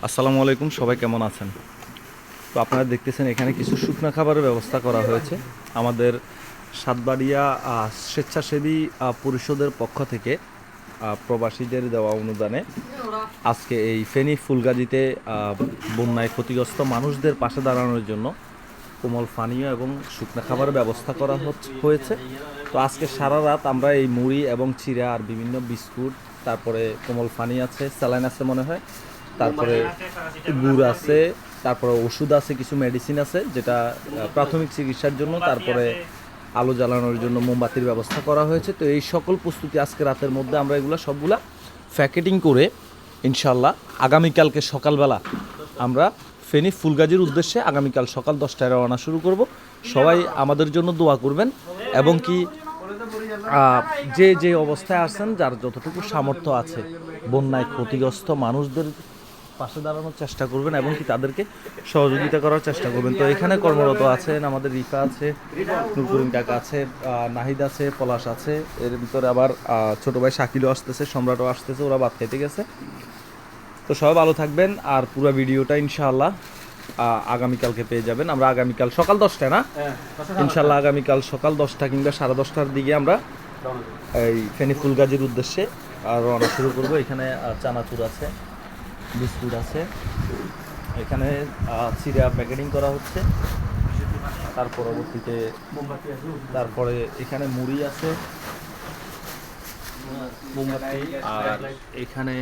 আসসালামু আলাইকুম, সবাই কেমন আছেন? তো আপনারা দেখতেছেন এখানে কিছু শুকনো খাবারের ব্যবস্থা করা হয়েছে আমাদের সাতবাড়িয়া স্বেচ্ছাসেবী পরিষদের পক্ষ থেকে প্রবাসীদের দেওয়া অনুদানে। আজকে এই ফেনী ফুলগাজীতে বন্যায় ক্ষতিগ্রস্ত মানুষদের পাশে দাঁড়ানোর জন্য কোমল পানীয় এবং শুকনো খাবারের ব্যবস্থা করা হয়েছে। তো আজকে সারা রাত আমরা এই মুড়ি এবং চিড়া আর বিভিন্ন বিস্কুট, তারপরে কোমল পানি আছে, স্যালাইন আছে মনে হয়, তারপরে গুড় আছে, তারপরে ওষুধ আছে, কিছু মেডিসিন আছে যেটা প্রাথমিক চিকিৎসার জন্য, তারপরে আলো জ্বালানোর জন্য মোমবাতির ব্যবস্থা করা হয়েছে। তো এই সকল প্রস্তুতি আজকে রাতের মধ্যে আমরা এগুলো সবগুলা প্যাকেটিং করে ইনশাল্লাহ আগামীকালকে সকালবেলা আমরা ফেনী ফুলগাজীর উদ্দেশ্যে আগামীকাল সকাল 10টায় রওনা শুরু করব। সবাই আমাদের জন্য দোয়া করবেন এবং কি যে যে অবস্থায় আছেন, যার যতটুকু সামর্থ্য আছে, বন্যায় ক্ষতিগ্রস্ত মানুষদের পাশে দাঁড়ানোর চেষ্টা করবেন এবং কি তাদেরকে সহযোগিতা করার চেষ্টা করবেন। তো এখানে কর্মরত আছেন আমাদের রিফা আছে, নুরকুরিন কাকা আছে, নাহিদ আছে, পলাশ আছে, এর ভিতরে আবার ছোট ভাই শাকিলও আসতেছে, সম্রাটও আসতেছে, ওরা ভাত খাইতে গেছে। তো সবাই ভালো থাকবেন আর পুরো ভিডিওটা ইনশাআল্লাহ আগামীকালকে পেয়ে যাবেন। আমরা আগামীকাল সকাল 10টায় না, ইনশাআল্লাহ আগামীকাল সকাল 10টা কিংবা 10:30টার দিকে আমরা এই ফেনী ফুলগাজীর উদ্দেশ্যে রওনা শুরু করব। এখানে চানাচুর আছে, বিস্কুট আছে, এখানে চিড়া প্যাকেটিং করা হচ্ছে, তার পরবর্তীতে তারপরে এখানে মুড়ি আছে, আর এখানে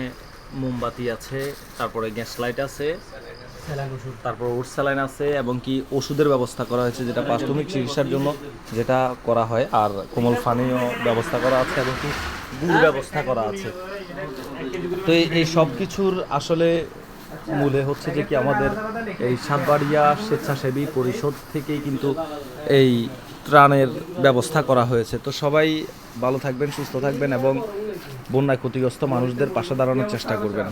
মোমবাতি আছে, তারপরে গ্যাস লাইট আছে, তারপর ওষুধ স্যালাইন আছে এবং কি ওষুধের ব্যবস্থা করা হয়েছে যেটা প্রাথমিক চিকিৎসার জন্য যেটা করা হয়, আর কোমল পানীয় ব্যবস্থা করা আছে এবং কি গুড় ব্যবস্থা করা আছে। তো এই সব কিছুর আসলে মূলে হচ্ছে যে কি আমাদের এই সাতবাড়িয়া স্বেচ্ছাসেবী পরিষদ থেকেই কিন্তু এই ত্রাণের ব্যবস্থা করা হয়েছে। তো সবাই ভালো থাকবেন, সুস্থ থাকবেন এবং বন্যায় ক্ষতিগ্রস্ত মানুষদের পাশে দাঁড়ানোর চেষ্টা করবেন।